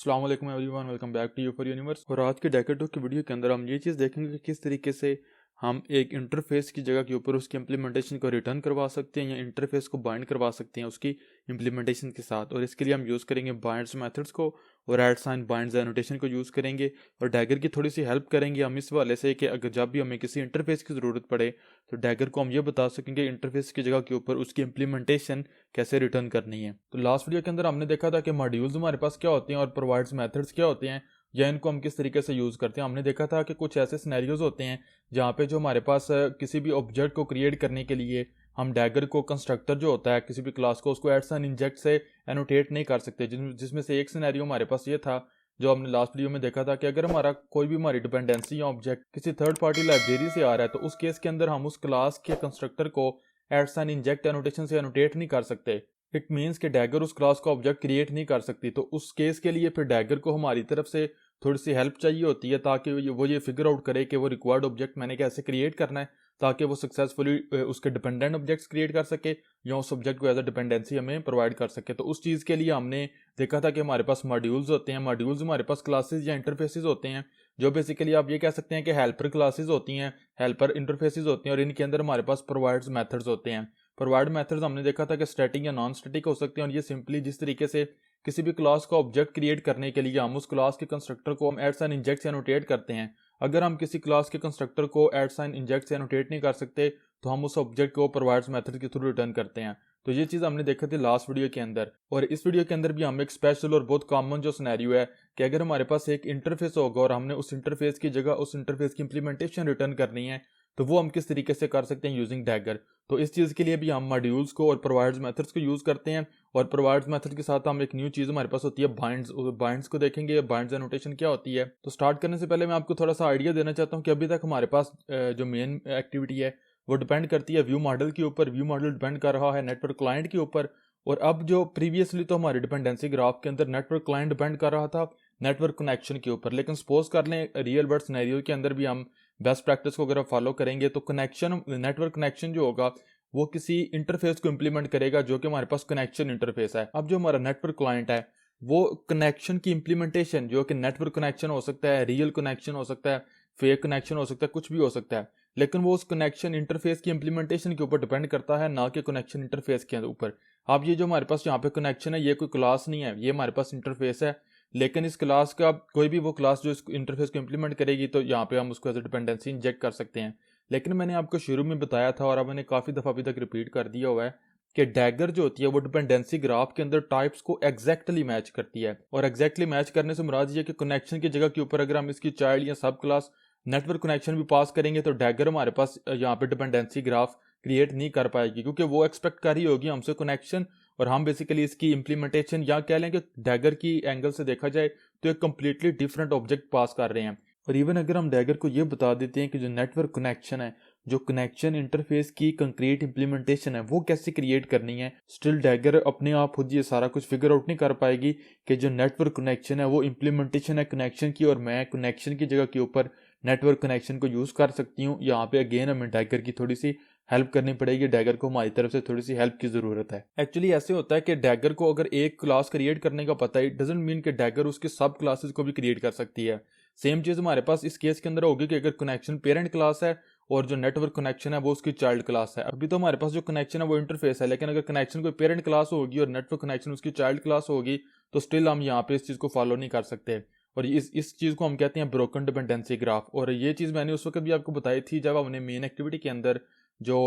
अस्सलाम वालेकुम everyone, welcome back to you for universe. और आज के डैकर टॉक की वीडियो के अंदर हम ये चीज़ देखेंगे कि किस तरीके से हम एक इंटरफेस की जगह के ऊपर उसकी इंप्लीमेंटेशन को रिटर्न करवा सकते हैं या इंटरफेस को बाइंड करवा सकते हैं उसकी इंप्लीमेंटेशन के साथ। और इसके लिए हम यूज़ करेंगे बाइंड्स मेथड्स को और ऐड साइन बाइंड्स एनोटेशन को यूज़ करेंगे और डैगर की थोड़ी सी हेल्प करेंगे हम इस वाले से कि अगर जब भी हमें किसी इंटरफेस की ज़रूरत पड़े तो डैगर को हम ये बता सकेंगे इंटरफेस की जगह के ऊपर उसकी इंप्लीमेंटेशन कैसे रिटर्न करनी है। तो लास्ट वीडियो के अंदर हमने देखा था कि मॉड्यूल्स हमारे पास क्या होते हैं और प्रोवाइड्स मेथड्स क्या होते हैं या इनको हम किस तरीके से यूज़ करते हैं। हमने देखा था कि कुछ ऐसे सिनेरियोज होते हैं जहाँ पे जो हमारे पास किसी भी ऑब्जेक्ट को क्रिएट करने के लिए हम डैगर को कंस्ट्रक्टर जो होता है किसी भी क्लास को उसको एड्स एंड इंजेक्ट से एनोटेट नहीं कर सकते, जिसमें से एक सिनेरियो हमारे पास ये था जो हमने लास्ट वीडियो में देखा था कि अगर हमारा कोई भी हमारी डिपेंडेंसी या ऑब्जेक्ट किसी थर्ड पार्टी लाइब्रेरी से आ रहा है तो उस केस के अंदर हम उस क्लास के कंस्ट्रक्टर को एड्स एंड इंजेक्ट एनोटेशन से एनोटेट नहीं कर सकते। इट मीन्स कि डैगर उस क्लास का ऑब्जेक्ट क्रिएट नहीं कर सकती। तो उस केस के लिए फिर डैगर को हमारी तरफ से थोड़ी सी हेल्प चाहिए होती है ताकि वो ये फिगर आउट करे कि वो रिक्वायर्ड ऑब्जेक्ट मैंने कैसे क्रिएट करना है ताकि वो सक्सेसफुली उसके डिपेंडेंट ऑब्जेक्ट्स क्रिएट कर सके या उस ऑब्जेक्ट को एज अ डिपेंडेंसी हमें प्रोवाइड कर सके। तो उस चीज़ के लिए हमने देखा था कि हमारे पास मॉड्यूल्स होते हैं। मॉड्यूल्स हमारे पास क्लासेस या इंटरफेसेस होते हैं जो बेसिकली आप ये कह सकते हैं कि हेल्पर क्लासेस होती हैं, हेल्पर इंटरफेसेस होती हैं और इनके अंदर हमारे पास प्रोवाइड्स मेथड्स होते हैं। प्रोवाइड मेथड्स हमने देखा था कि स्टैटिक या नॉन स्टैटिक हो सकते हैं और ये सिंपली जिस तरीके से किसी भी क्लास का ऑब्जेक्ट क्रिएट करने के लिए हम उस क्लास के कंस्ट्रक्टर को हम एड्स एंड इंजेक्ट से एनोटेट करते हैं। अगर हम किसी क्लास के कंस्ट्रक्टर को एड्स एंड इंजेक्ट से एनोटेट नहीं कर सकते तो हम उस ऑब्जेक्ट को प्रोवाइड्स मेथड के थ्रू रिटर्न करते हैं। तो ये चीज़ हमने देखी थी लास्ट वीडियो के अंदर। और इस वीडियो के अंदर भी हम एक स्पेशल और बहुत कॉमन जो सिनेरियो है कि अगर हमारे पास एक इंटरफेस होगा और हमने उस इंटरफेस की जगह उस इंटरफेस की इंप्लीमेंटेशन रिटर्न करनी है तो वो हम किस तरीके से कर सकते हैं यूजिंग डैगर। तो इस चीज़ के लिए भी हम मॉड्यूल्स को और प्रोवाइड्स मेथड्स को यूज़ करते हैं और प्रोवाइड्स मेथड के साथ हम एक न्यू चीज़ हमारे पास होती है बाइंड्स। बाइंड्स को देखेंगे, बाइंड्स एनोटेशन क्या होती है। तो स्टार्ट करने से पहले मैं आपको थोड़ा सा आइडिया देना चाहता हूँ कि अभी तक हमारे पास जो मेन एक्टिविटी है वो डिपेंड करती है व्यू मॉडल के ऊपर। व्यू मॉडल डिपेंड कर रहा है नेटवर्क क्लाइंट के ऊपर। और अब जो प्रीवियसली तो हमारी डिपेंडेंसी ग्राफ के अंदर नेटवर्क क्लाइंट डिपेंड कर रहा था नेटवर्क कनेक्शन के ऊपर, लेकिन सपोज कर लें रियल वर्ल्ड सिनेरियो के अंदर भी हम बेस्ट प्रैक्टिस को अगर फॉलो करेंगे तो कनेक्शन नेटवर्क कनेक्शन जो होगा वो किसी इंटरफेस को इंप्लीमेंट करेगा जो कि हमारे पास कनेक्शन इंटरफेस है। अब जो हमारा नेटवर्क क्लाइंट है वो कनेक्शन की इंप्लीमेंटेशन जो कि नेटवर्क कनेक्शन हो सकता है, रियल कनेक्शन हो सकता है, फेक कनेक्शन हो सकता है, कुछ भी हो सकता है, लेकिन वो उस कनेक्शन इंटरफेस की इंप्लीमेंटेशन के ऊपर डिपेंड करता है ना कि कनेक्शन इंटरफेस के ऊपर। अब ये जो हमारे पास यहाँ पे कनेक्शन है ये कोई क्लास नहीं है, ये हमारे पास इंटरफेस है। लेकिन इस क्लास का कोई भी वो क्लास जो इस इंटरफेस को इंप्लीमेंट करेगी तो यहाँ पे हम उसको एज ए डिपेंडेंसी इंजेक्ट कर सकते हैं। लेकिन मैंने आपको शुरू में बताया था और अब मैंने काफ़ी दफ़ा अभी तक रिपीट कर दिया हुआ है कि डैगर जो होती है वो डिपेंडेंसी ग्राफ के अंदर टाइप्स को एग्जैक्टली मैच करती है। और एग्जैक्टली मैच करने से मुराद ये कि कनेक्शन की जगह के ऊपर अगर हम इसकी चाइल्ड या सब क्लास नेटवर्क कनेक्शन भी पास करेंगे तो डैगर हमारे पास यहाँ पे डिपेंडेंसी ग्राफ क्रिएट नहीं कर पाएगी क्योंकि वो एक्सपेक्ट कर रही होगी हमसे कनेक्शन और हम बेसिकली इसकी इंप्लीमेंटेशन या कह लें कि डैगर की एंगल से देखा जाए तो एक कम्प्लीटली डिफरेंट ऑब्जेक्ट पास कर रहे हैं। और इवन अगर हम डैगर को ये बता देते हैं कि जो नेटवर्क कनेक्शन है, जो कनेक्शन इंटरफेस की कंक्रीट इंप्लीमेंटेशन है वो कैसे क्रिएट करनी है, स्टिल डैगर अपने आप खुद ये सारा कुछ फिगर आउट नहीं कर पाएगी कि जो नेटवर्क कनेक्शन है वो इंप्लीमेंटेशन है कनेक्शन की और मैं कनेक्शन की जगह के ऊपर नेटवर्क कनेक्शन को यूज़ कर सकती हूँ। यहाँ पे अगेन हमें डैगर की थोड़ी सी हेल्प करनी पड़ेगी, डैगर को हमारी तरफ से थोड़ी सी हेल्प की ज़रूरत है। एक्चुअली ऐसे होता है कि डैगर को अगर एक क्लास क्रिएट करने का पता है, डजंट मीन कि डैगर उसके सब क्लासेस को भी क्रिएट कर सकती है। सेम चीज़ हमारे पास इस केस के अंदर होगी कि अगर कनेक्शन पेरेंट क्लास है और जो नेटवर्क कनेक्शन है वो उसकी चाइल्ड क्लास है। अभी तो हमारे पास जो कनेक्शन है वो इंटरफेस है, लेकिन अगर कनेक्शन कोई पेरेंट क्लास होगी और नेटवर्क कनेक्शन उसकी चाइल्ड क्लास होगी तो स्टिल हम यहाँ पे इस चीज़ को फॉलो नहीं कर सकते। और इस चीज़ को हम कहते हैं ब्रोकन डिपेंडेंसी ग्राफ। और ये चीज़ मैंने उस वक्त भी आपको बताई थी जब हमने मेन एक्टिविटी के अंदर जो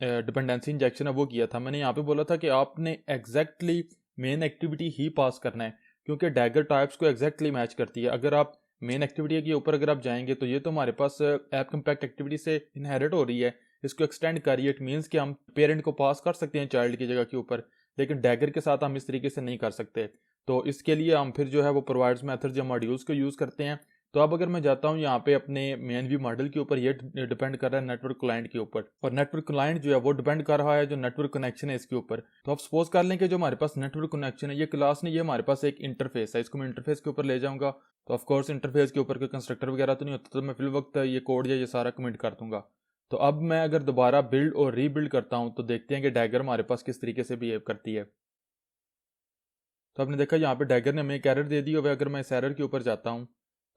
डिपेंडेंसी इंजेक्शन है वो किया था। मैंने यहाँ पे बोला था कि आपने एग्जैक्टली मेन एक्टिविटी ही पास करना है क्योंकि डैगर टाइप्स को एग्जैक्टली मैच करती है। अगर आप मेन एक्टिविटी के ऊपर अगर आप जाएंगे तो ये तो हमारे पास ऐप कंपैक्ट एक्टिविटी से इनहेरिट हो रही है, इसको एक्सटेंड करिए। इट मीन्स कि हम पेरेंट को पास कर सकते हैं चाइल्ड की जगह के ऊपर, लेकिन डैगर के साथ हम इस तरीके से नहीं कर सकते। तो इसके लिए हम फिर जो है वो प्रोवाइड्स मेथड या मॉड्यूल्स को यूज़ करते हैं। तो अब अगर मैं जाता हूँ यहाँ पे अपने मेन व्यू मॉडल के ऊपर, ये डिपेंड कर रहा है नेटवर्क क्लाइंट के ऊपर और नेटवर्क क्लाइंट जो है वो डिपेंड कर रहा है जो नेटवर्क कनेक्शन है इसके ऊपर। तो आप सपोज कर लें कि जो हमारे पास नेटवर्क कनेक्शन है ये क्लास नहीं, ये हमारे पास एक इंटरफेस है, इसको मैं इंटरफेस के ऊपर ले जाऊँगा। तो ऑफकोर्स इंटरफेस के ऊपर कोई कंस्ट्रक्टर वगैरह तो नहीं होता, तो मैं फिल वक्त ये कोड या ये सारा कमेंट कर दूंगा। तो अब मैं अगर दोबारा बिल्ड और रीबिल्ड करता हूँ तो देखते हैं कि डैगर हमारे पास किस तरीके से बिहेव करती है। तो आपने देखा यहाँ पे डैगर ने हमें एक एरर दे दी। और अगर मैं इस एरर के ऊपर जाता हूँ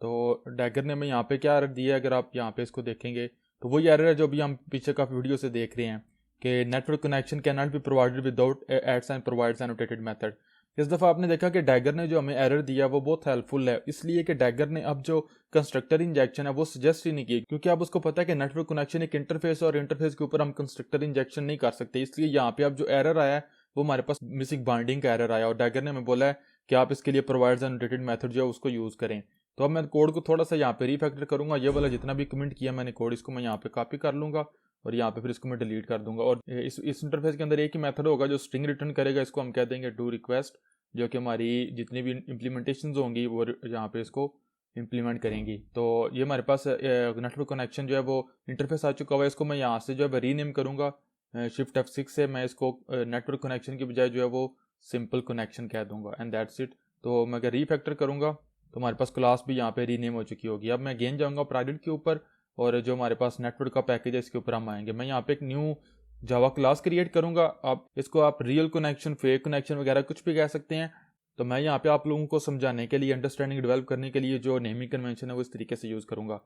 तो डैगर ने हमें यहाँ पे क्या एरर दिया है, अगर आप यहाँ पे इसको देखेंगे तो वही एरर है जो भी हम पीछे काफ़ी वीडियो से देख रहे हैं कि network connection can not be provided without aids and provides annotated method. इस दफ़ा आपने देखा कि डैगर ने जो हमें एरर दिया वो बहुत हेल्पफुल है, इसलिए कि डैगर ने अब जो कंस्ट्रक्टर इंजेक्शन है वो सजेस्ट ही नहीं किया, क्योंकि अब उसको पता है कि नेटवर्क कनेक्शन एक इंटरफेस और इंटरफेस के ऊपर हम कंस्ट्रक्टर इंजेक्शन नहीं कर सकते। इसलिए यहाँ पे अब जो एरर आया है वो हमारे पास मिसिंग बाइंडिंग का एरर आया और डैगर ने हमें बोला है कि आप इसके लिए प्रोवाइड्स एनोटेटेड मेथड जो है उसको यूज़ करें। तो अब मैं कोड को थोड़ा सा यहाँ पे रीफैक्टर करूंगा। ये वाला जितना भी कमेंट किया मैंने कोड, इसको मैं यहाँ पे कॉपी कर लूंगा और यहाँ पे फिर इसको मैं डिलीट कर दूंगा। और इस इंटरफेस के अंदर एक ही मेथड होगा जो स्ट्रिंग रिटर्न करेगा, इसको हम कह देंगे डू रिक्वेस्ट, जो कि हमारी जितनी भी इम्प्लीमेंटेशन होंगी वो यहाँ पे इसको इम्प्लीमेंट करेंगी। तो ये हमारे पास नेटवर्क कनेक्शन जो है वो इंटरफेस आ चुका हुआ है। इसको मैं यहाँ से जो है रीनेम करूँगा शिफ्ट F6 से, मैं इसको नेटवर्क कनेक्शन की बजाय जो है वो सिंपल कनेक्शन कह दूंगा एंड दैट्स इट। तो मैं अगर रीफैक्टर करूँगा तो हमारे पास क्लास भी यहाँ पे रीनेम हो चुकी होगी। अब मैं अगेन जाऊँगा प्रोजेक्ट के ऊपर और जो हमारे पास नेटवर्क का पैकेज है इसके ऊपर हम आएंगे। मैं यहाँ पे एक न्यू जावा क्लास क्रिएट करूँगा। आप रियल कनेक्शन, फेक कनेक्शन वगैरह कुछ भी कह सकते हैं। तो मैं यहाँ पे आप लोगों को समझाने के लिए, अंडरस्टैंडिंग डेवलप करने के लिए जो नेमिंग कन्वेंशन है वो इस तरीके से यूज़ करूँगा।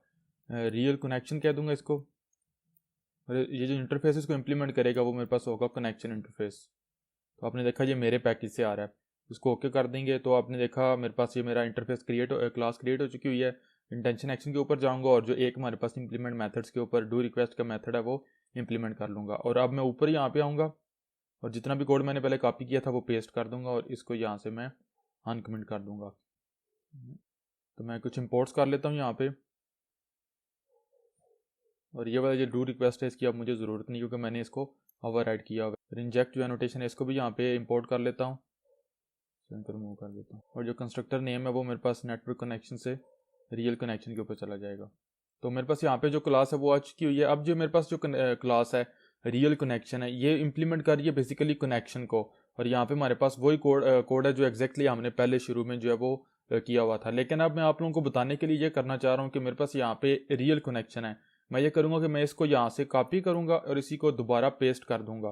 रियल कनेक्शन कह दूंगा इसको, और ये जो इंटरफेस इसको इम्प्लीमेंट करेगा वो मेरे पास होगा कनेक्शन इंटरफेस। तो आपने देखा ये मेरे पैकेज से आ रहा है, इसको ओके कर देंगे तो आपने देखा मेरे पास ये मेरा इंटरफेस क्लास क्रिएट हो चुकी हुई है। इंटेंशन एक्शन के ऊपर जाऊंगा और जो एक हमारे पास इंप्लीमेंट मेथड्स के ऊपर डू रिक्वेस्ट का मेथड है वो इंप्लीमेंट कर लूँगा। और अब मैं ऊपर यहाँ पे आऊँगा और जितना भी कोड मैंने पहले कॉपी किया था वो पेस्ट कर दूंगा और इसको यहाँ से मैं अनकमेंट कर दूंगा। तो मैं कुछ इंपोर्ट्स कर लेता हूँ यहाँ पे, और ये वाला जो डू रिक्वेस्ट है इसकी अब मुझे ज़रूरत नहीं क्योंकि मैंने इसको ओवरराइड किया हुआ है। इंजेक्ट जो एनोटेशन है इसको भी यहाँ पे इंपोर्ट कर लेता हूँ, सेंटर मूव कर देता हूँ। और जो कंस्ट्रक्टर नेम है वो मेरे पास नेटवर्क कनेक्शन से रियल कनेक्शन के ऊपर चला जाएगा। तो मेरे पास यहाँ पे जो क्लास है वो आ चुकी हुई है। अब जो मेरे पास जो क्लास है रियल कनेक्शन है ये इंप्लीमेंट कर रही है बेसिकली कनेक्शन को, और यहाँ पे हमारे पास वही कोड है जो एग्जैक्टली हमने पहले शुरू में जो है वो किया हुआ था। लेकिन अब मैं आप लोगों को बताने के लिए ये करना चाह रहा हूँ कि मेरे पास यहाँ पे रियल कनेक्शन है। मैं ये करूँगा कि मैं इसको यहाँ से कॉपी करूँगा और इसी को दोबारा पेस्ट कर दूंगा,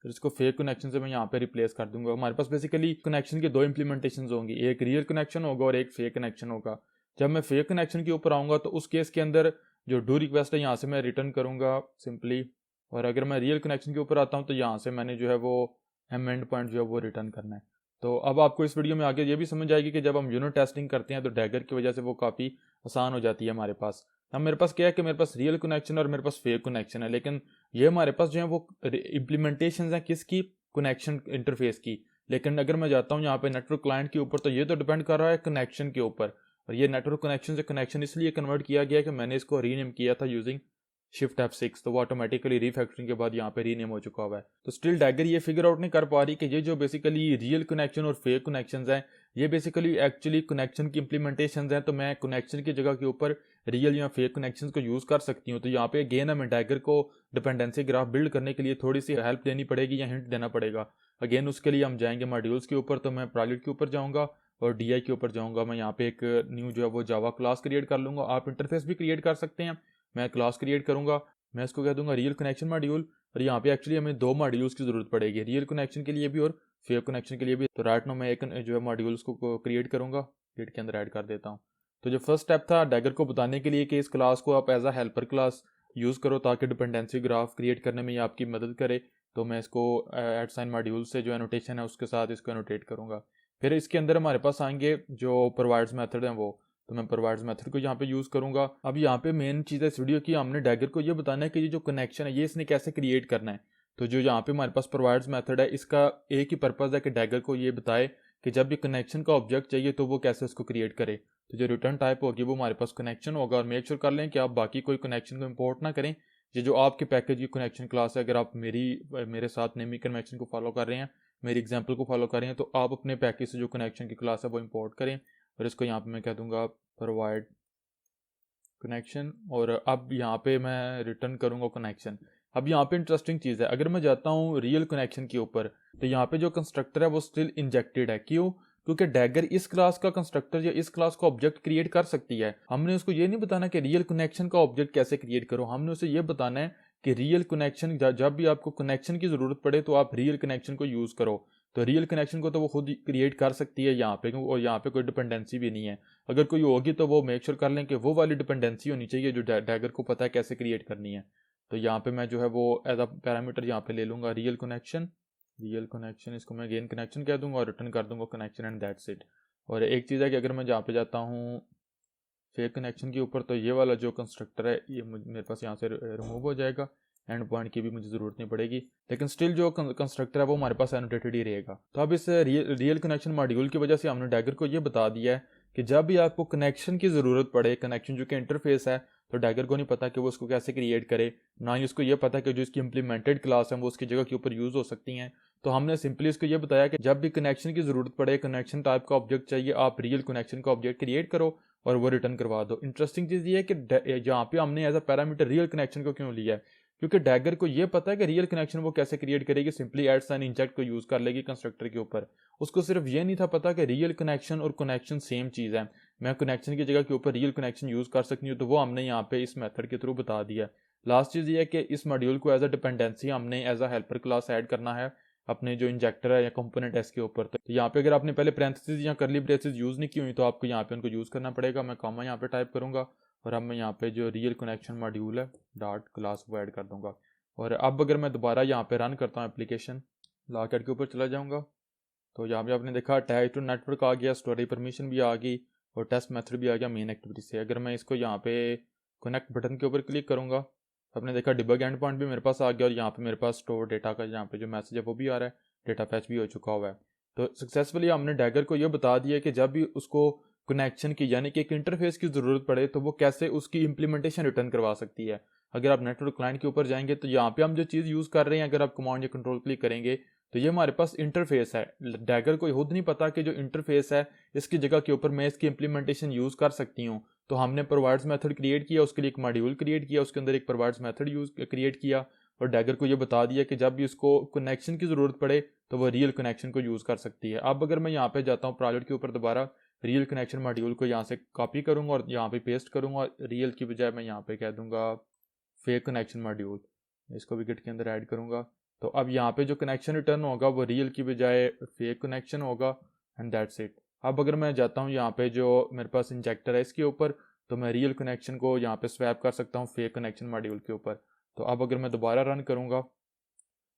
फिर इसको फेक कनेक्शन से मैं यहाँ पे रिप्लेस कर दूंगा। हमारे पास बेसिकली कनेक्शन के दो इंप्लीमेंटेशन होंगी, एक रियल कनेक्शन होगा और एक फेक कनेक्शन होगा। जब मैं फेक कनेक्शन के ऊपर आऊँगा तो उस केस के अंदर जो डू रिक्वेस्ट है यहाँ से मैं रिटर्न करूँगा सिंपली, और अगर मैं रियल कनेक्शन के ऊपर आता हूँ तो यहाँ से मैंने जो है वो एंड पॉइंट जो है वो रिटर्न करना है। तो अब आपको इस वीडियो में आगे ये भी समझ आएगी कि जब हम यूनिट टेस्टिंग करते हैं तो डैगर की वजह से वो काफ़ी आसान हो जाती है हमारे पास। अब मेरे पास क्या है कि मेरे पास रियल कनेक्शन और मेरे पास फेक कनेक्शन है, लेकिन ये हमारे पास जो है वो इम्प्लीमेंटेशन है किसकी, कनेक्शन इंटरफेस की। लेकिन अगर मैं जाता हूँ यहाँ पे नेटवर्क क्लाइंट के ऊपर तो ये तो डिपेंड कर रहा है कनेक्शन के ऊपर, और ये नेटवर्क कनेक्शन से कनेक्शन इसलिए कन्वर्ट किया गया कि मैंने इसको रीनेम किया था यूजिंग शिफ्ट F6, तो वो ऑटोमेटिकली रीफैक्टरिंग के बाद यहाँ पे रीनेम हो चुका हुआ है। तो स्टिल डैगर ये फिगर आउट नहीं कर पा रही कि ये जो बेसिकली रियल कनेक्शन और फेक कनेक्शंस हैं ये बेसिकली एक्चुअली कनेक्शन की इंप्लीमेंटेशंस हैं। तो मैं कनेक्शन की जगह के ऊपर रियल या फेक कनेक्शंस को यूज़ कर सकती हूँ। तो यहाँ पे अगेन हमें डैगर को डिपेंडेंसी ग्राफ बिल्ड करने के लिए थोड़ी सी हेल्प देनी पड़ेगी या हिंट देना पड़ेगा। अगेन उसके लिए हम जाएंगे मॉड्यूल्स के ऊपर, तो मैं प्रोजेक्ट के ऊपर जाऊँगा और DI के ऊपर जाऊँगा। मैं यहाँ पे एक न्यू जो है वो जावा क्लास क्रिएट कर लूँगा। आप इंटरफेस भी क्रिएट कर सकते हैं, मैं क्लास क्रिएट करूँगा, मैं इसको कह दूंगा रियल कनेक्शन मॉड्यूल। और यहाँ पे एक्चुअली हमें दो मॉड्यूल्स की जरूरत पड़ेगी, रियल कनेक्शन के लिए भी और फेक कनेक्शन के लिए भी। तो राइट नाउ मैं एक जो है मॉड्यूल्स को क्रिएट करूँगा, क्रिएट के अंदर ऐड कर देता हूँ। तो जो फर्स्ट स्टेप था डैगर को बताने के लिए कि इस क्लास को आप as a helper class use करो ताकि डिपेंडेंसी ग्राफ क्रिएट करने में ये आपकी मदद करे। तो मैं इसको एड साइन मॉड्यूल से जो एनोटेशन है उसके साथ इसको एनोटेट करूँगा। फिर इसके अंदर हमारे पास आएंगे जो प्रोवाइड्स मेथड हैं वो, तो मैं प्रोवाइड्स मेथड को यहाँ पे यूज़ करूँगा। अब यहाँ पे मेन चीज़ है इस वीडियो की, हमने डैगर को ये बताना है कि ये जो कनेक्शन है ये इसने कैसे क्रिएट करना है। तो जो यहाँ पे हमारे पास प्रोवाइड्स मेथड है इसका एक ही पर्पज़ है कि डैगर को ये बताए कि जब भी कनेक्शन का ऑब्जेक्ट चाहिए तो वो कैसे उसको क्रिएट करे। तो जो रिटर्न टाइप होगी वो हमारे पास कनेक्शन होगा, और मेक श्योर कर लें कि आप बाकी कोई कनेक्शन को इम्पोर्ट ना करें। ये जो आपके पैकेज की कनेक्शन क्लास है, अगर आप मेरे साथ नेमी कन्वेंशन को फॉलो कर रहे हैं, मेरी एग्जाम्पल को फॉलो कर रहे हैं, तो आप अपने पैकेज से जो कनेक्शन की क्लास है वो इम्पोर्ट करें। और इसको यहाँ पे मैं कह दूंगा प्रोवाइड कनेक्शन, और अब यहाँ पे मैं रिटर्न करूँगा कनेक्शन। अब यहाँ पे इंटरेस्टिंग चीज़ है, अगर मैं जाता हूँ रियल कनेक्शन के ऊपर तो यहाँ पे जो कंस्ट्रक्टर है वो स्टिल इंजेक्टेड है। क्यों? क्योंकि डैगर इस क्लास का कंस्ट्रक्टर या इस क्लास का ऑब्जेक्ट क्रिएट कर सकती है। हमने उसको ये नहीं बताना कि रियल कनेक्शन का ऑब्जेक्ट कैसे क्रिएट करो, हमने उसे ये बताना है कि रियल कनेक्शन जब भी आपको कनेक्शन की ज़रूरत पड़े तो आप रियल कनेक्शन को यूज़ करो। तो रियल कनेक्शन को तो वो खुद क्रिएट कर सकती है यहाँ पे, और यहाँ पे कोई डिपेंडेंसी भी नहीं है। अगर कोई होगी तो वो मेक श्योर कर लें कि वो वाली डिपेंडेंसी होनी चाहिए जो डैगर को पता है कैसे क्रिएट करनी है। तो यहाँ पे मैं जो है वो एज अ पैरामीटर यहाँ पे ले लूँगा रियल कनेक्शन, इसको मैं गेन कनेक्शन कह दूँगा और रिटर्न कर दूँगा कनेक्शन, एंड दैट्स इट। और एक चीज़ है कि अगर मैं जहाँ पे जाता हूँ फेक कनेक्शन के ऊपर, तो ये वाला जो कंस्ट्रक्टर है ये मेरे पास यहाँ से रिमूव हो जाएगा, एंड पॉइंट की भी मुझे ज़रूरत नहीं पड़ेगी, लेकिन स्टिल जो कंस्ट्रक्टर है वो हमारे पास एनोटेटेड ही रहेगा। तो अब इस रियल कनेक्शन मॉड्यूल की वजह से हमने डैगर को ये बता दिया है कि जब भी आपको कनेक्शन की ज़रूरत पड़े, कनेक्शन जो कि इंटरफेस है, तो डैगर को नहीं पता कि वो उसको कैसे क्रिएट करे, ना ही उसको ये पता कि जो इसकी इंप्लीमेंटेड क्लास है वो उसकी जगह के ऊपर यूज़ हो सकती हैं। तो हमने सिंपली इसको ये बताया कि जब भी कनेक्शन की ज़रूरत पड़े, कनेक्शन टाइप का ऑब्जेक्ट चाहिए, आप रियल कनेक्शन का ऑब्जेक्ट क्रिएट करो और वो रिटर्न करवा दो। इंटरेस्टिंग चीज़ ये है कि यहाँ पे हमने as a parameter real connection को क्यों लिया है, क्योंकि डैगर को ये पता है कि रियल कनेक्शन वो कैसे क्रिएट करेगी, सिंपली एड साइन इंजेक्ट को यूज़ कर लेगी कंस्ट्रक्टर के ऊपर। उसको सिर्फ ये नहीं था पता कि रियल कनेक्शन और कनेक्शन सेम चीज़ है, मैं कनेक्शन की जगह के ऊपर रियल कनेक्शन यूज़ कर सकती हूँ, तो वो हमने यहाँ पे इस मेथड के थ्रू बता दिया। लास्ट चीज़ ये है कि इस मॉड्यूल को एज अ डिपेंडेंसी हमने as a helper class add करना है अपने जो इंजेक्टर है या कंपोनेंट है इसके ऊपर। तो यहाँ पे अगर आपने पहले पैरेंथेसिस या करली ब्रेसेस यूज़ नहीं की हुई तो आपको यहाँ पे उनको यूज़ करना पड़ेगा। मैं कॉमा यहाँ पे टाइप करूँगा और अब मैं यहाँ पे जो रियल कनेक्शन मॉड्यूल है डॉट क्लास वो ऐड कर दूँगा। और अब अगर मैं दोबारा यहाँ पे रन करता हूँ एप्लीकेशन, लॉकेट के ऊपर चला जाऊँगा, तो यहाँ पे आपने देखा अटैच टू नेटवर्क आ गया, स्टोरेज परमिशन भी आ गई और टेस्ट मेथड भी आ गया मेन एक्टिविटी से। अगर मैं इसको यहाँ पे कनेक्ट बटन के ऊपर क्लिक करूँगा, आपने देखा डिबग एंड पॉइंट भी मेरे पास आ गया और यहाँ पे मेरे पास स्टोर डेटा का यहाँ पे जो मैसेज है वो भी आ रहा है, डेटा फैच भी हो चुका हुआ है। तो सक्सेसफुली हमने डैगर को ये बता दिया कि जब भी उसको कनेक्शन की यानी कि एक इंटरफेस की ज़रूरत पड़े तो वो कैसे उसकी इम्प्लीमेंटेशन रिटर्न करवा सकती है। अगर आप नेटवर्क क्लाइंट के ऊपर जाएंगे तो यहाँ पे हम जो चीज़ यूज़ कर रहे हैं, अगर आप कमांड या कंट्रोल क्लिक करेंगे तो ये हमारे पास इंटरफेस है। डैगर को खुद नहीं पता कि जो इंटरफेस है इसकी जगह के ऊपर मैं इसकी इम्प्लीमेंटेशन यूज़ कर सकती हूँ। तो हमने प्रोवाइड्स मेथड क्रिएट किया, उसके लिए एक मॉड्यूल क्रिएट किया, उसके अंदर एक प्रोवाइड्स मेथड यूज क्रिएट किया और डैगर को ये बता दिया कि जब भी उसको कनेक्शन की ज़रूरत पड़े तो वो रियल कनेक्शन को यूज़ कर सकती है। अब अगर मैं यहाँ पे जाता हूँ प्रोजेक्ट के ऊपर, दोबारा रियल कनेक्शन मॉड्यूल को यहाँ से कॉपी करूँगा और यहाँ पे पेस्ट करूँगा और रियल की बजाय मैं यहाँ पे कह दूँगा फेक कनेक्शन मॉड्यूल, इसको विकेट के अंदर ऐड करूँगा। तो अब यहाँ पे जो कनेक्शन रिटर्न होगा वो रियल की बजाय फेक कनेक्शन होगा, एंड दैट्स इट। अब अगर मैं जाता हूँ यहाँ पे जो मेरे पास इंजेक्टर है इसके ऊपर, तो मैं रियल कनेक्शन को यहाँ पे स्वैप कर सकता हूँ फेक कनेक्शन मॉड्यूल के ऊपर। तो अब अगर मैं दोबारा रन करूँगा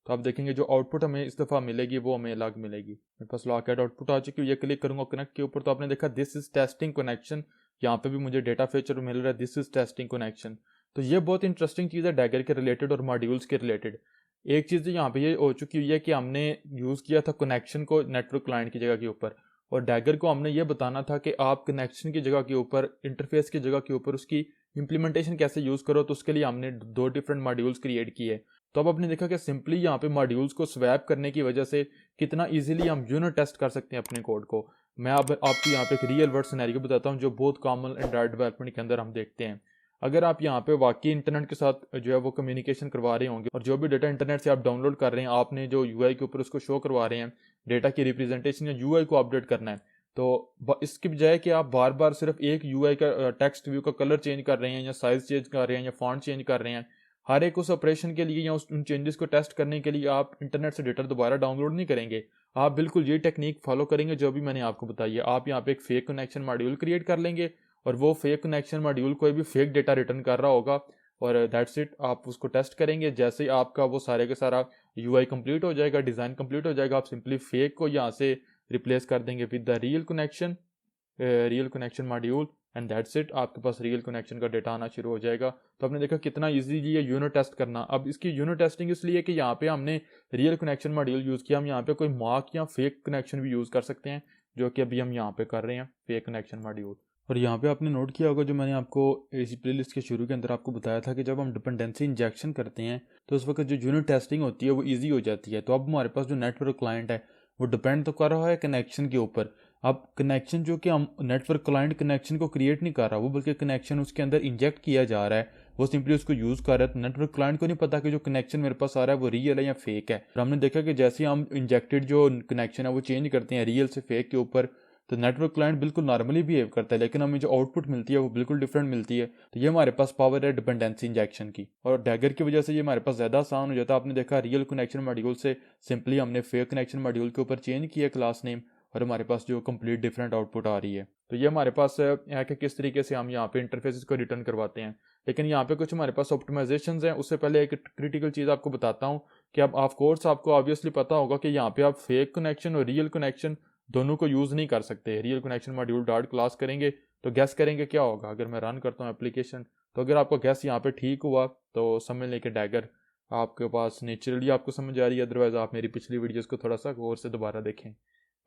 तो आप देखेंगे जो आउटपुट हमें इस दफ़ा मिलेगी वो हमें अलग मिलेगी। मेरे पास लॉकेट आउटपुट आ चुकी है, ये क्लिक करूँगा कनेक्ट के ऊपर तो आपने देखा दिस इज टेस्टिंग कनेक्शन, यहाँ पे भी मुझे डेटा फीचर मिल रहा है दिस इज टेस्टिंग कनेक्शन। तो ये बहुत इंटरेस्टिंग चीज़ है डैगर के रिलेटेड और मॉड्यूल्स के रिलेटेड। एक चीज़ यहाँ पे ये हो चुकी हुई है कि हमने यूज़ किया था कनेक्शन को नेटवर्क क्लाइंट की जगह के ऊपर, और डैगर को हमने ये बताना था कि आप कनेक्शन की जगह के ऊपर, इंटरफेस की जगह के ऊपर उसकी इंप्लीमेंटेशन कैसे यूज़ करो। तो उसके लिए हमने 2 डिफरेंट मॉड्यूल्स क्रिएट किए। तो अब आपने देखा कि सिंपली यहाँ पे मॉड्यूल्स को स्वैप करने की वजह से कितना इजीली हम यूनिट टेस्ट कर सकते हैं अपने कोड को। मैं अब आपको यहाँ पे एक रियल वर्ल्ड सिनेरियो बताता हूँ जो बहुत कॉमन एंड्रॉइड डेवलपमेंट के अंदर हम देखते हैं। अगर आप यहाँ पे वाकई इंटरनेट के साथ जो है वो कम्युनिकेशन करवा रहे होंगे और जो भी डेटा इंटरनेट से आप डाउनलोड कर रहे हैं, आपने जो यूआई के ऊपर उसको शो करवा रहे हैं, डेटा की रिप्रेजेंटेशन या यूआई को अपडेट करना है, तो इसकी बजाय कि आप बार बार सिर्फ एक यूआई का टेक्स्ट व्यू का कलर चेंज कर रहे हैं या साइज चेंज कर रहे हैं या फॉन्ट चेंज कर रहे हैं, हर एक उस ऑपरेशन के लिए या उन चेंजेस को टेस्ट करने के लिए आप इंटरनेट से डेटा दोबारा डाउनलोड नहीं करेंगे। आप बिल्कुल ये टेक्निक फॉलो करेंगे जो भी मैंने आपको बताई है। आप यहाँ पे एक फेक कनेक्शन मॉड्यूल क्रिएट कर लेंगे और वो फेक कनेक्शन मॉड्यूल कोई भी फेक डेटा रिटर्न कर रहा होगा और दैट्स इट। आप उसको टेस्ट करेंगे, जैसे ही आपका वो सारे का सारा यूआई कंप्लीट हो जाएगा, डिज़ाइन कंप्लीट हो जाएगा, आप सिंपली फेक को यहाँ से रिप्लेस कर देंगे with the real connection module, and that's it. आपके पास रियल कनेक्शन का डेटा आना शुरू हो जाएगा। तो आपने देखा कितना इजीली है यूनिट टेस्ट करना। अब इसकी यूनिट टेस्टिंग इसलिए कि यहाँ पे हमने रियल कनेक्शन मॉड्यूल यूज़ किया, हम यहाँ पे कोई मार्क या फेक कनेक्शन भी यूज़ कर सकते हैं, जो कि अभी हम यहाँ पे कर रहे हैं फेक कनेक्शन मॉड्यूल। और यहाँ पे आपने नोट किया होगा जो मैंने आपको इसी प्लेलिस्ट के शुरू के अंदर आपको बताया था कि जब हम डिपेंडेंसी इंजेक्शन करते हैं तो उस वक्त जो यूनिट टेस्टिंग होती है वो ईजी हो जाती है। तो अब हमारे पास जो नेटवर्क क्लाइंट है वो डिपेंड तो कर रहा है कनेक्शन के ऊपर। अब कनेक्शन जो कि हम नेटवर्क क्लाइंट कनेक्शन को क्रिएट नहीं कर रहा, वो बल्कि कनेक्शन उसके अंदर इंजेक्ट किया जा रहा है, वो सिंपली उसको यूज़ कर रहा है। तो नेटवर्क क्लाइंट को नहीं पता कि जो कनेक्शन मेरे पास आ रहा है वो रियल है या फेक है। और हमने देखा कि जैसे हम इंजेक्टेड जो कनेक्शन है वो चेंज करते हैं रियल से फेक के ऊपर, तो नेटवर्क क्लाइंट बिल्कुल नॉर्मली बिहेव करता है, लेकिन हमें जो आउटपुट मिलती है वो बिल्कुल डिफरेंट मिलती है। तो ये हमारे पास पावर है डिपेंडेंसी इंजेक्शन की, और डैगर की वजह से ये हमारे पास ज़्यादा आसान हो जाता है। आपने देखा रियल कनेक्शन मॉड्यूल से सिंपली हमने फेक कनेक्शन मॉड्यूल के ऊपर चेंज किया क्लास नेम, और हमारे पास जो कंप्लीट डिफरेंट आउटपुट आ रही है। तो ये हमारे पास है कि किस तरीके से हम यहाँ पे इंटरफेसेस को रिटर्न करवाते हैं। लेकिन यहाँ पे कुछ हमारे पास ऑप्टिमाइजेशंस हैं। उससे पहले एक क्रिटिकल चीज़ आपको बताता हूँ कि अब ऑफ कोर्स आपको ऑब्वियसली पता होगा कि यहाँ पे आप फेक कनेक्शन और रियल कनेक्शन दोनों को यूज़ नहीं कर सकते। Real connection module dot class करेंगे तो गैस करेंगे क्या होगा। अगर मैं रन करता हूँ एप्लीकेशन, तो अगर आपको गैस यहाँ पे ठीक हुआ तो समझ लें कि डैगर आपके पास नेचुरली आपको समझ आ रही है, अदरवाइज आप मेरी पिछली वीडियोस को थोड़ा सा गौर से दोबारा देखें।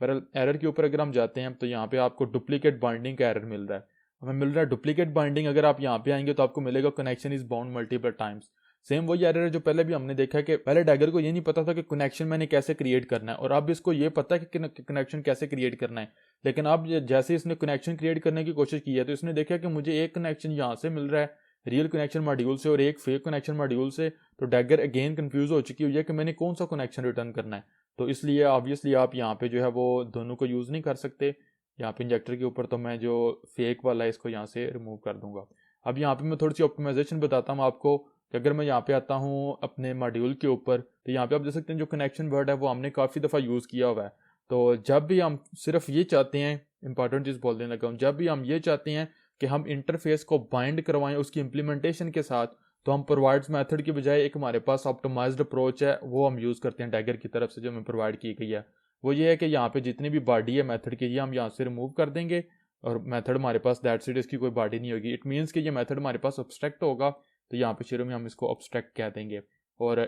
पर एरर के ऊपर अगर हम जाते हैं तो यहाँ पे आपको डुप्लीकेट बाइंडिंग का एरर मिल रहा है। हमें मिल रहा है डुप्लीकेट बाइंडिंग। अगर आप यहाँ पे आएंगे तो आपको मिलेगा connection is bound multiple times. Same वही एरर है जो पहले भी हमने देखा कि पहले डैगर को ये नहीं पता था कि कनेक्शन मैंने कैसे क्रिएट करना है, और अब इसको ये पता है कि कनेक्शन कैसे क्रिएट करना है। लेकिन अब जैसे इसने कनेक्शन क्रिएट करने की कोशिश की है तो इसने देखा कि मुझे एक कनेक्शन यहाँ से मिल रहा है रियल कनेक्शन मॉड्यूल से और एक फेक कनेक्शन मॉड्यूल से। तो डैगर अगेन कंफ्यूज हो चुकी हुई है कि मैंने कौन सा कनेक्शन रिटर्न करना है। तो इसलिए ऑब्वियसली आप यहाँ पे जो है वो दोनों को यूज़ नहीं कर सकते। यहाँ पे इंजेक्टर के ऊपर तो मैं जो फेक वाला है इसको यहाँ से रिमूव कर दूंगा। अब यहाँ पे मैं थोड़ी सी ऑप्टिमाइजेशन बताता हूँ आपको कि अगर मैं यहाँ पे आता हूँ अपने मॉड्यूल के ऊपर, तो यहाँ पे आप देख सकते हैं जो कनेक्शन वर्ड है वो हमने काफ़ी दफ़ा यूज़ किया हुआ है। तो जब भी हम सिर्फ ये चाहते हैं, इंपॉर्टेंट चीज़ बोल देने लगा हूँ, जब भी हम ये चाहते हैं कि हम इंटरफेस को बाइंड करवाएं उसकी इम्प्लीमेंटेशन के साथ, तो हम प्रोवाइड्स मेथड की बजाय एक हमारे पास ऑप्टिमाइज्ड अप्रोच है वो हम यूज़ करते हैं डैगर की तरफ से जो हमें प्रोवाइड की गई है। वो ये है कि यहाँ पे जितनी भी बॉडी है मेथड की ये हम यहाँ से रिमूव कर देंगे, और मेथड हमारे पास दैट्स इट, इसकी कोई बॉडी नहीं होगी। इट मीन्स कि ये मेथड हमारे पास अब्स्ट्रैक्ट होगा, तो यहाँ पे शुरू में हम इसको अब्स्ट्रैक्ट कह देंगे। और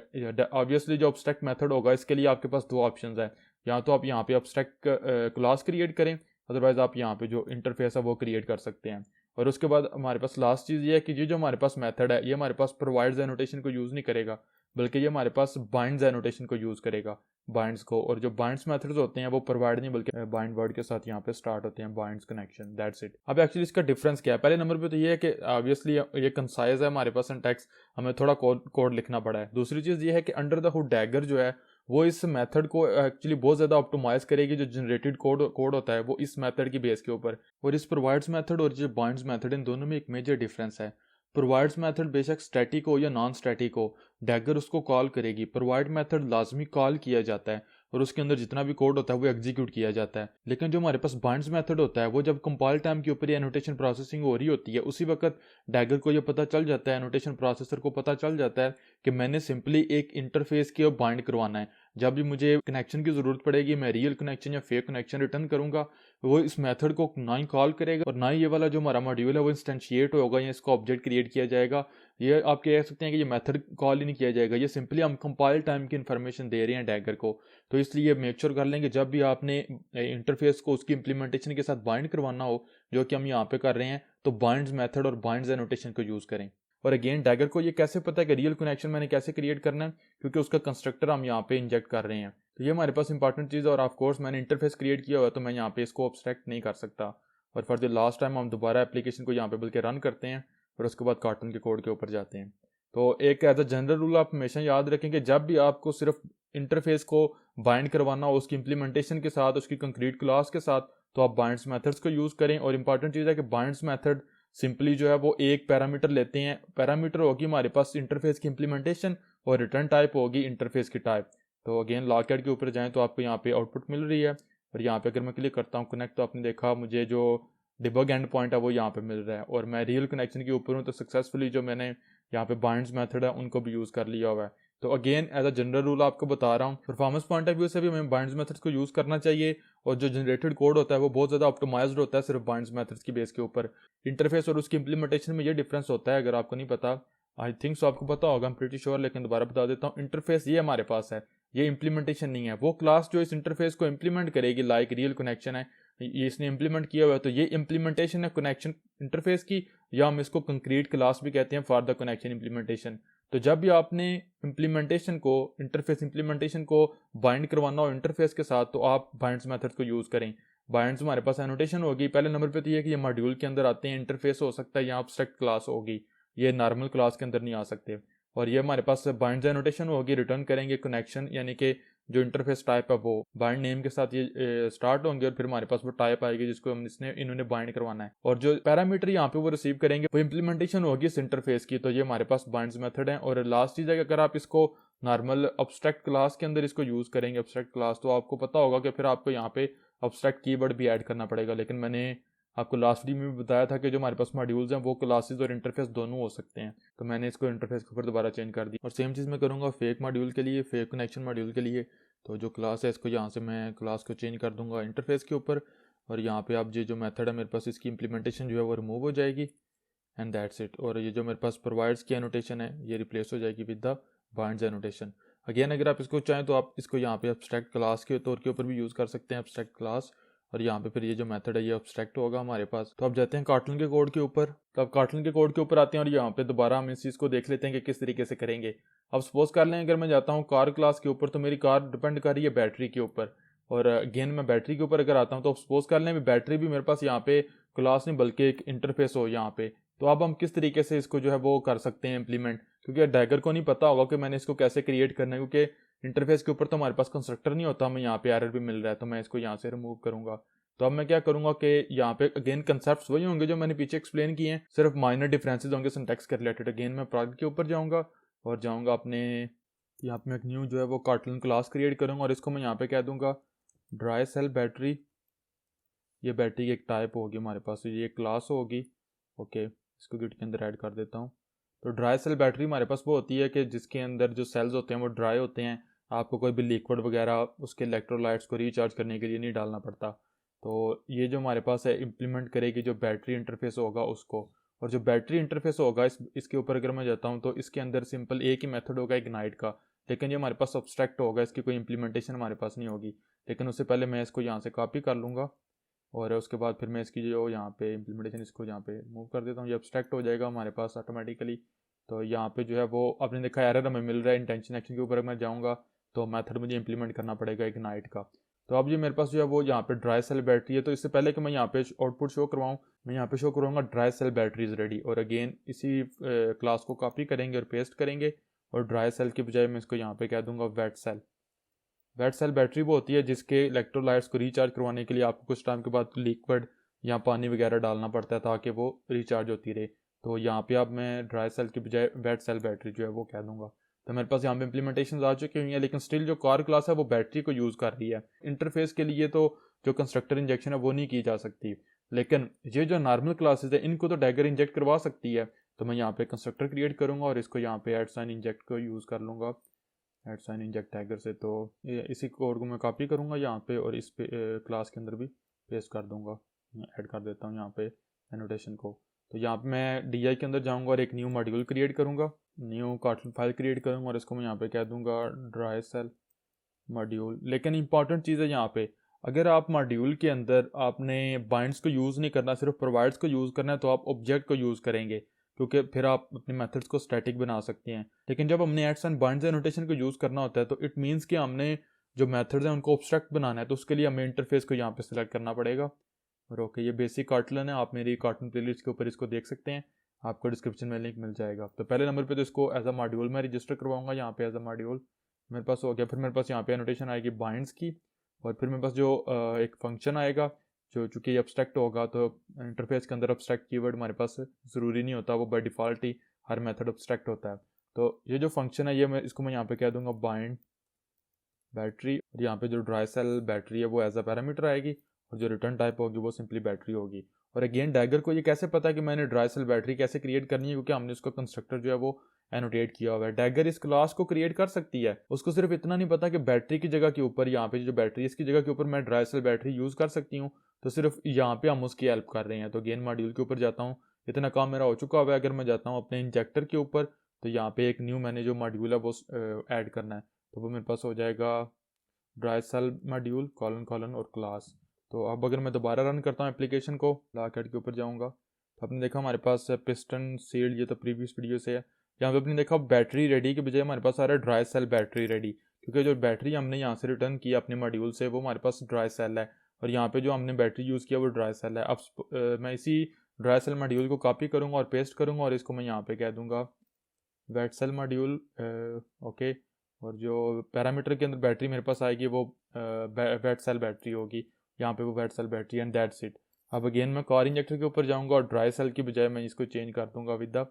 ऑब्वियसली जो अब्स्ट्रैक्ट मेथड होगा इसके लिए आपके पास दो ऑप्शंस हैं, या तो आप यहाँ पे अब्स्ट्रैक्ट क्लास क्रिएट करें, अदरवाइज आप यहाँ पे जो इंटरफेस है वो क्रिएट कर सकते हैं। और उसके बाद हमारे पास लास्ट चीज़ ये है कि ये जो हमारे पास मेथड है ये हमारे पास प्रोवाइड्स एनोटेशन को यूज़ नहीं करेगा, बल्कि ये हमारे पास बाइंड्स एनोटेशन को यूज़ करेगा, बाइंड्स को। और जो बाइंड्स मेथड्स होते हैं वो प्रोवाइड नहीं बल्कि बाइंड वर्ड के साथ यहाँ पे स्टार्ट होते हैं, बाइंड्स कनेक्शन, दैट्स इट। अब एक्चुअली इसका डिफरेंस क्या है? पहले नंबर पे तो ये है कि ऑब्वियसली ये कंसाइज है हमारे पास सिंटैक्स, हमें थोड़ा कोड लिखना पड़ा है। दूसरी चीज़ ये है कि अंडर द हुड डैगर जो है वो इस मेथड को एक्चुअली बहुत ज़्यादा ऑप्टिमाइज करेगी। जो जनरेटेड कोड होता है वो इस मेथड की बेस के ऊपर। और इस प्रोवाइड्स मेथड और जो बाइंड्स मेथड इन दोनों में एक मेजर डिफरेंस है। प्रोवाइड्स मेथड बेशक स्टैटिक हो या नॉन स्टैटिक हो, डैगर उसको कॉल करेगी। प्रोवाइड मेथड लाजमी कॉल किया जाता है और उसके अंदर जितना भी कोड होता है वो एग्जीक्यूट किया जाता है। लेकिन जो हमारे पास बाइंड्स मेथड होता है वो जब कंपाइल टाइम के ऊपर एनोटेशन प्रोसेसिंग हो रही होती है उसी वक्त डैगर को ये पता चल जाता है, एनोटेशन प्रोसेसर को पता चल जाता है कि मैंने सिंपली एक इंटरफेस के बाइंड करवाना है। जब भी मुझे कनेक्शन की ज़रूरत पड़ेगी मैं रियल कनेक्शन या फेक कनेक्शन रिटर्न करूंगा, वो इस मेथड को ना ही कॉल करेगा और ना ही ये वाला जो हमारा मॉड्यूल है वो इंस्टेंशिएट होगा या इसको ऑब्जेक्ट क्रिएट किया जाएगा। ये आप कह सकते हैं कि ये मेथड कॉल ही नहीं किया जाएगा, ये सिंपली हम कंपाइल टाइम की इन्फॉर्मेशन दे रहे हैं डैगर को। तो इसलिए मेक श्योर कर लेंगे जब भी आपने इंटरफेस को उसकी इंप्लीमेंटेशन के साथ बाइंड करवाना हो, जो कि हम यहाँ पे कर रहे हैं, तो बाइंड्स मेथड और बाइंड्स एनोटेशन को यूज़ करें। और अगेन डैगर को ये कैसे पता है कि रियल कनेक्शन मैंने कैसे क्रिएट करना है, क्योंकि उसका कंस्ट्रक्टर हम यहाँ पे इंजेक्ट कर रहे हैं। तो ये हमारे पास इंपॉर्टेंट चीज़ है। और ऑफ कोर्स मैंने इंटरफेस क्रिएट किया हुआ है तो मैं यहाँ पे इसको अब्स्ट्रैक्ट नहीं कर सकता। और फॉर द लास्ट टाइम हम दोबारा एप्लीकेशन को यहाँ पे बल्कि रन करते हैं और उसके बाद कार्टून के कोड के ऊपर जाते हैं। तो एक एज अ जनरल रूल आप हमेशा याद रखें कि जब भी आपको सिर्फ इंटरफेस को बाइंड करवाना हो उसकी इंप्लीमेंटेशन के साथ, उसकी कंक्रीट क्लास के साथ, तो आप बाइंड्स मेथड्स को यूज़ करें। और इंपॉर्टेंट चीज़ है कि बाइंड्स मेथड सिंपली जो है वो एक पैरामीटर लेते हैं। पैरामीटर होगी हमारे पास इंटरफेस की इंप्लीमेंटेशन और रिटर्न टाइप होगी इंटरफेस की टाइप। तो अगेन लॉकएट के ऊपर जाएं तो आपको यहाँ पे आउटपुट मिल रही है, और यहाँ पे अगर मैं क्लिक करता हूँ कनेक्ट, तो आपने देखा मुझे जो डिबग एंड पॉइंट है वो यहाँ पे मिल रहा है। और मैं रियल कनेक्शन के ऊपर हूँ तो सक्सेसफुली जो मैंने यहाँ पे बाइंड्स मेथड है उनको भी यूज़ कर लिया हुआ है। तो again as a general rule आपको बता रहा हूँ, परफॉर्मेंस पॉइंट ऑफ व्यू से भी हमें बाइंड्स मेथड्स को यूज़ करना चाहिए। और जो जनरेटेड कोड होता है वो बहुत ज़्यादा ऑप्टिमाइज्ड होता है सिर्फ बाइंड्स मेथड्स की बेस के ऊपर। इंटरफेस और उसकी इंप्लीमेंटेशन में ये डिफरेंस होता है, अगर आपको नहीं पता, आई थिंक सो आपको पता होगा, आई एम प्रीटी श्योर, लेकिन दोबारा बता देता हूँ। इंटरफेस ये हमारे पास है, ये इंप्लीमेंटेशन नहीं है। वो क्लास जो इस इंटरफेस को इंप्लीमेंट करेगी, लाइक रियल कनेक्शन है, ये इसने इंप्लीमेंट किया हुआ है, तो ये इंप्लीमेंटेशन है कनेक्शन इंटरफेस की, या हम इसको कंक्रीट क्लास भी कहते हैं फॉर द कनेक्शन इंप्लीमेंटेशन। तो जब भी आपने इंप्लीमेंटेशन को, इंटरफेस इंप्लीमेंटेशन को बाइंड करवाना हो इंटरफेस के साथ, तो आप बाइंड्स मेथड को यूज़ करें। बाइंड्स हमारे पास एनोटेशन होगी पहले नंबर पे, तो ये कि ये मॉड्यूल के अंदर आते हैं, इंटरफेस हो सकता है या एब्स्ट्रैक्ट क्लास होगी, ये नॉर्मल क्लास के अंदर नहीं आ सकते। और ये हमारे पास बाइंड्स एनोटेशन होगी, रिटर्न करेंगे कनेक्शन, यानी कि जो इंटरफेस टाइप है वो बाइंड नेम के साथ ये स्टार्ट होंगे और फिर हमारे पास वो टाइप आएगी जिसको हम इन्होंने बाइंड करवाना है, और जो पैरामीटर यहाँ पे वो रिसीव करेंगे वो इंप्लीमेंटेशन होगी इस इंटरफेस की। तो ये हमारे पास बाइंड्स मेथड है। और लास्ट चीज है कि अगर आप इसको नॉर्मल अब्स्ट्रैक्ट क्लास के अंदर इसको यूज करेंगे अब्स्ट्रैक्ट क्लास, तो आपको पता होगा कि फिर आपको यहाँ पे अब्स्ट्रैक्ट कीवर्ड भी ऐड करना पड़ेगा। लेकिन मैंने आपको लास्ट वीडियो में भी बताया था कि जो हमारे पास मॉड्यूल्स हैं वो क्लासेस और इंटरफेस दोनों हो सकते हैं, तो मैंने इसको इंटरफेस को फिर दोबारा चेंज कर दिया। और सेम चीज़ मैं करूँगा फेक मॉड्यूल के लिए, फेक कनेक्शन मॉड्यूल के लिए। तो जो क्लास है इसको यहाँ से मैं क्लास को चेंज कर दूंगा इंटरफेस के ऊपर, और यहाँ पे आप जो मेथड है मेरे पास इसकी इंप्लीमेंटेशन जो है वो रिमूव हो जाएगी एंड दैट्स इट। और ये जो मेरे पास प्रोवाइड्स की एनोटेशन है ये रिप्लेस हो जाएगी with the binds annotation. Again अगर आप इसको चाहें तो आप इसको यहाँ पे एब्स्ट्रैक्ट क्लास के तौर के ऊपर भी यूज़ कर सकते हैं, एब्स्ट्रैक्ट क्लास। और यहाँ पे फिर ये जो मेथड है ये एब्स्ट्रैक्ट होगा हमारे पास। तो अब जाते हैं कार्टून के कोड के ऊपर। तो अब कार्टून के कोड के ऊपर आते हैं और यहाँ पे दोबारा हम इस चीज़ को देख लेते हैं कि किस तरीके से करेंगे। अब सपोज कर लें अगर मैं जाता हूँ कार क्लास के ऊपर, तो मेरी कार डिपेंड कर रही है बैटरी के ऊपर। और अगेन मैं बैटरी के ऊपर अगर आता हूँ तो सपोज कर लें बैटरी भी मेरे पास यहाँ पे क्लास नहीं बल्कि एक इंटरफेस हो यहाँ पे। तो अब हम किस तरीके से इसको जो है वो कर सकते हैं इम्प्लीमेंट, क्योंकि डैगर को नहीं पता होगा कि मैंने इसको कैसे क्रिएट करना है, क्योंकि इंटरफेस के ऊपर तो हमारे पास कंस्ट्रक्टर नहीं होता, हमें यहाँ पे एरर भी मिल रहा है। तो मैं इसको यहाँ से रिमूव करूंगा। तो अब मैं क्या करूंगा कि यहाँ पे अगेन कंसेप्ट्स वही होंगे जो मैंने पीछे एक्सप्लेन किए हैं, सिर्फ माइनर डिफरेंसेस होंगे सिंटैक्स के रिलेटेड। अगेन मैं प्रोडक्ट के ऊपर जाऊंगा और जाऊंगा अपने यहाँ पे मैं एक न्यू जो है वो कार्टून क्लास क्रिएट करूंगा और इसको मैं यहाँ पे कह दूंगा ड्राई सेल बैटरी। ये बैटरी की एक टाइप होगी हमारे पास, ये क्लास होगी। ओके, इसको गिट के अंदर ऐड कर देता हूँ। तो ड्राई सेल बैटरी हमारे पास वो होती है कि जिसके अंदर जो सेल्स होते हैं वो ड्राई होते हैं, आपको कोई भी लिक्विड वगैरह उसके इलेक्ट्रोलाइट्स को रिचार्ज करने के लिए नहीं डालना पड़ता। तो ये जो हमारे पास है इम्प्लीमेंट करेगी जो बैटरी इंटरफेस होगा उसको। और जो बैटरी इंटरफेस होगा इसके ऊपर अगर मैं जाता हूँ तो इसके अंदर सिंपल एक ही मेथड होगा इग्नाइट का, लेकिन ये हमारे पास सब्सट्रैक्ट होगा, इसकी कोई इंप्लीमेंटेशन हमारे पास नहीं होगी। लेकिन उससे पहले मैं इसको यहाँ से कॉपी कर लूँगा और उसके बाद फिर मैं इसकी जो यहाँ पे इंप्लीमेंटेशन इसको यहाँ पे मूव कर देता हूँ, ये एब्स्ट्रैक्ट हो जाएगा हमारे पास ऑटोमेटिकली। तो यहाँ पे जो है वो आपने देखा एरर हमें मिल रहा है इंटेंशन एक्शन के ऊपर मैं जाऊँगा तो मेथड मुझे इंप्लीमेंट करना पड़ेगा इग्नाइट का। तो अब ये मेरे पास जो है वो यहाँ पे ड्राई सेल बैटरी है। तो इससे पहले कि मैं यहाँ पे आउटपुट शो करवाऊँ, मैं यहाँ पे शो करूँगा dry cell battery is ready. और अगेन इसी क्लास को कॉपी करेंगे और पेस्ट करेंगे और ड्राई सेल की बजाय मैं इसको यहाँ पे कह दूँगा wet cell. Wet cell battery वो होती है जिसके इलेक्ट्रोलाइट्स को रिचार्ज करवाने के लिए आपको कुछ टाइम के बाद लिक्विड या पानी वगैरह डालना पड़ता है ताकि वो रिचार्ज होती रहे। तो यहाँ पे अब मैं ड्राई सेल की बजाय वेट सेल बैटरी जो है वो कह दूंगा। तो मेरे पास यहाँ पे इंप्लीमेंटेशन आ चुकी हुई है, लेकिन स्टिल जो कार क्लास है वो बैटरी को यूज़ कर रही है। इंटरफेस के लिए तो जो कंस्ट्रक्टर इंजेक्शन है वो नहीं की जा सकती, लेकिन ये जो नॉर्मल क्लासेज है इनको तो डैगर इंजेक्ट करवा सकती है। तो मैं यहाँ पे कंस्ट्रक्टर क्रिएट करूँगा और इसको यहाँ पे एड साइन इंजेक्ट को यूज़ कर लूँगा, एड साइन इंजेक्ट टैगर से। तो इसी कोड को मैं कॉपी करूँगा यहाँ पे और इस पे क्लास के अंदर भी पेस्ट कर दूँगा। ऐड कर देता हूँ यहाँ पे एनोटेशन को। तो यहाँ पे मैं डी के अंदर जाऊँगा और एक न्यू मॉड्यूल क्रिएट करूँगा, न्यू कार्टून फाइल क्रिएट करूँगा और इसको मैं यहाँ पे कह दूँगा ड्राई सेल मॉड्यूल। लेकिन इंपॉर्टेंट चीज़ है यहाँ पे, अगर आप मॉड्यूल के अंदर आपने बाइंड्स को यूज़ नहीं करना, सिर्फ प्रोवाइड्स को यूज़ करना है, तो आप ऑब्जेक्ट को यूज़ करेंगे क्योंकि फिर आप अपने मेथड्स को स्टैटिक बना सकते हैं। लेकिन जब हमने एड्स एंड बाइंड्स एनोटेशन को यूज़ करना होता है तो इट मीन्स कि हमने जो मेथड्स हैं उनको ऑब्स्ट्रैक्ट बनाना है, तो उसके लिए हमें इंटरफेस को यहाँ पे सिलेक्ट करना पड़ेगा। और ओके, ये बेसिक कार्टून है, आप मेरी कार्टून प्लेलिस्ट के ऊपर इसको देख सकते हैं, आपको डिस्क्रिप्शन में लिंक मिल जाएगा। तो पहले नंबर पे तो इसको एज अ मॉड्यूल मैं रजिस्टर करवाऊंगा, यहाँ पे एज अ मॉड्यूल मेरे पास हो गया। फिर मेरे पास यहाँ पे एनोटेशन आएगी बाइंड्स की, और फिर मेरे पास जो एक फंक्शन आएगा जो चूँकि एब्स्ट्रैक्ट होगा, तो इंटरफेस के अंदर एब्स्ट्रैक्ट कीवर्ड हमारे पास ज़रूरी नहीं होता, वो by default he her method abstract होता है। तो ये जो फंक्शन है ये मैं यहाँ पे कह दूँगा बाइंड बैटरी, और यहाँ पे जो ड्राई सेल बैटरी है वो एज अ पैरामीटर आएगी और जो रिटर्न टाइप होगी वो सिंपली बैटरी होगी। और अगेन डैगर को ये कैसे पता है कि मैंने ड्राई सेल बैटरी कैसे क्रिएट करनी है, क्योंकि हमने उसका कंस्ट्रक्टर जो है वो एनोटेट किया हुआ है। डैगर इस क्लास को क्रिएट कर सकती है, उसको सिर्फ इतना नहीं पता कि बैटरी की जगह के ऊपर यहाँ पे जो बैटरी इसकी जगह के ऊपर मैं ड्राई सेल बैटरी यूज़ कर सकती हूँ। तो सिर्फ यहाँ पे हम उसकी हेल्प कर रहे हैं। तो अगेन मॉड्यूल के ऊपर जाता हूँ, इतना काम मेरा हो चुका हुआ है। अगर मैं जाता हूँ अपने इंजेक्टर के ऊपर तो यहाँ पे एक न्यू मैंने जो मॉड्यूल है वो ऐड करना है, तो वो मेरे पास हो जाएगा dry cell module colon colon और क्लास। तो अब अगर मैं दोबारा रन करता हूँ एप्लीकेशन को, लॉकहेड के ऊपर जाऊँगा तो आपने देखा हमारे पास पिस्टन सील्ड, ये तो प्रीवियस वीडियो से है। यहाँ पे आपने देखा बैटरी रेडी के बजाय हमारे पास आ रहा है ड्राई सेल बैटरी रेडी, क्योंकि जो बैटरी हमने यहाँ से रिटर्न की अपने मॉड्यूल से वो हमारे पास ड्राई सेल है, और यहाँ पे जो हमने बैटरी यूज़ किया वो ड्राई सेल है। अब मैं इसी ड्राई सेल मॉड्यूल को कॉपी करूँगा और पेस्ट करूँगा और इसको मैं यहाँ पे कह दूँगा वेट सेल मॉड्यूल। ओके, और जो पैरामीटर के अंदर बैटरी मेरे पास आएगी वो वेट सेल बैटरी होगी, यहाँ पे वो wet cell battery and that's it. अब अगेन मैं कार इंजेक्टर के ऊपर जाऊँगा और ड्राई सेल की बजाय मैं इसको चेंज कर दूँगा with the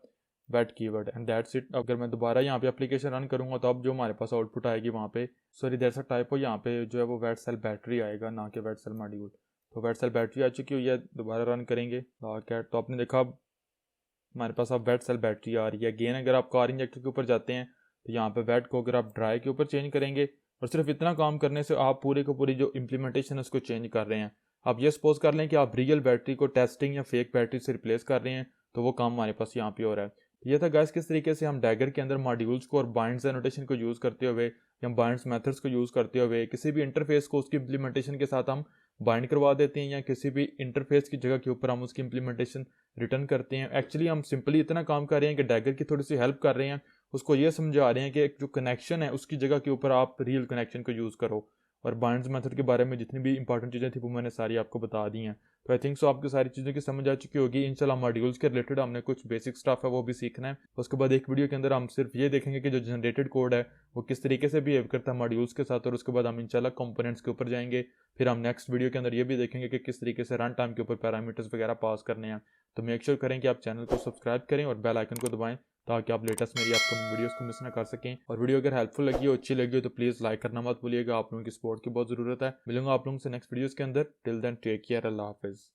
wet keyword and that's it. अगर मैं दोबारा यहाँ पे एप्लीकेशन रन करूँगा तो अब जो हमारे पास आउटपुट आएगी वहाँ पे, सॉरी दैट्स अ टाइप हो, यहाँ पे जो है वो वेट सेल बैटरी आएगा, ना कि वेट सेल मॉड्यूल। तो वेट सेल बैटरी आ चुकी हुई है, दोबारा रन करेंगे कैट, तो आपने देखा हमारे पास अब वेट सेल बैटरी आ रही है। अगेन अगर आप कार इंजेक्टर के ऊपर जाते हैं तो यहाँ पे वेट को अगर आप ड्राई के ऊपर चेंज करेंगे, और सिर्फ इतना काम करने से आप पूरे को पूरी जो इम्प्लीमेंटेशन है उसको चेंज कर रहे हैं। आप ये सपोज कर लें कि आप रियल बैटरी को टेस्टिंग या फेक बैटरी से रिप्लेस कर रहे हैं, तो वो काम हमारे पास यहाँ पे हो रहा है। तो ये था गाइस किस तरीके से हम डैगर के अंदर मॉड्यूल्स को और बाइंड्स एनोटेशन को यूज़ करते हुए या बाइंड्स मेथड्स को यूज़ करते हुए किसी भी इंटरफेस को उसकी इम्प्लीमेंटेशन के साथ हम बाइंड करवा देते हैं, या किसी भी इंटरफेस की जगह के ऊपर हम उसकी इम्प्लीमेंटेशन रिटर्न करते हैं। एक्चुअली हम सिंपली इतना काम कर रहे हैं कि डैगर की थोड़ी सी हेल्प कर रहे हैं, उसको ये समझा रहे हैं कि जो कनेक्शन है उसकी जगह के ऊपर आप रियल कनेक्शन को यूज़ करो। और बाइंड्स मेथड के बारे में जितनी भी इंपॉर्टेंट चीज़ें थी वो मैंने सारी आपको बता दी हैं। तो आई थिंक सो आपको सारी चीज़ों की समझ आ चुकी होगी। इंशाल्लाह मॉड्यूल्स के रिलेटेड हमने कुछ बेसिक स्टफ है वो भी सीखना है। उसके बाद एक वीडियो के अंदर हम सिर्फ ये देखेंगे कि जो जनरेटेड कोड है वो किस तरीके से बिहेव करता है मॉड्यूल्स के साथ, और उसके बाद हम इंशाल्लाह कंपोनेंट्स के ऊपर जाएंगे। फिर हम नेक्स्ट वीडियो के अंदर ये भी देखेंगे कि किस तरीके से रन टाइम के ऊपर पैरामीटर्स वगैरह पास करने हैं। तो मेक श्योर करें कि आप चैनल को सब्सक्राइब करें और बेल आइकन को दबाएं ताकि आप लेटेस्ट मेरी अपकमिंग वीडियोस को मिस ना कर सकें। और वीडियो अगर हेल्पफुल लगी हो, अच्छी लगी हो, तो प्लीज़ लाइक करना मत भूलिएगा। आप लोगों की सपोर्ट की बहुत ज़रूरत है। मिलूंगा आप लोगों से नेक्स्ट वीडियोस के अंदर। टिल देन टेक केयर, अल्लाह हाफिज़।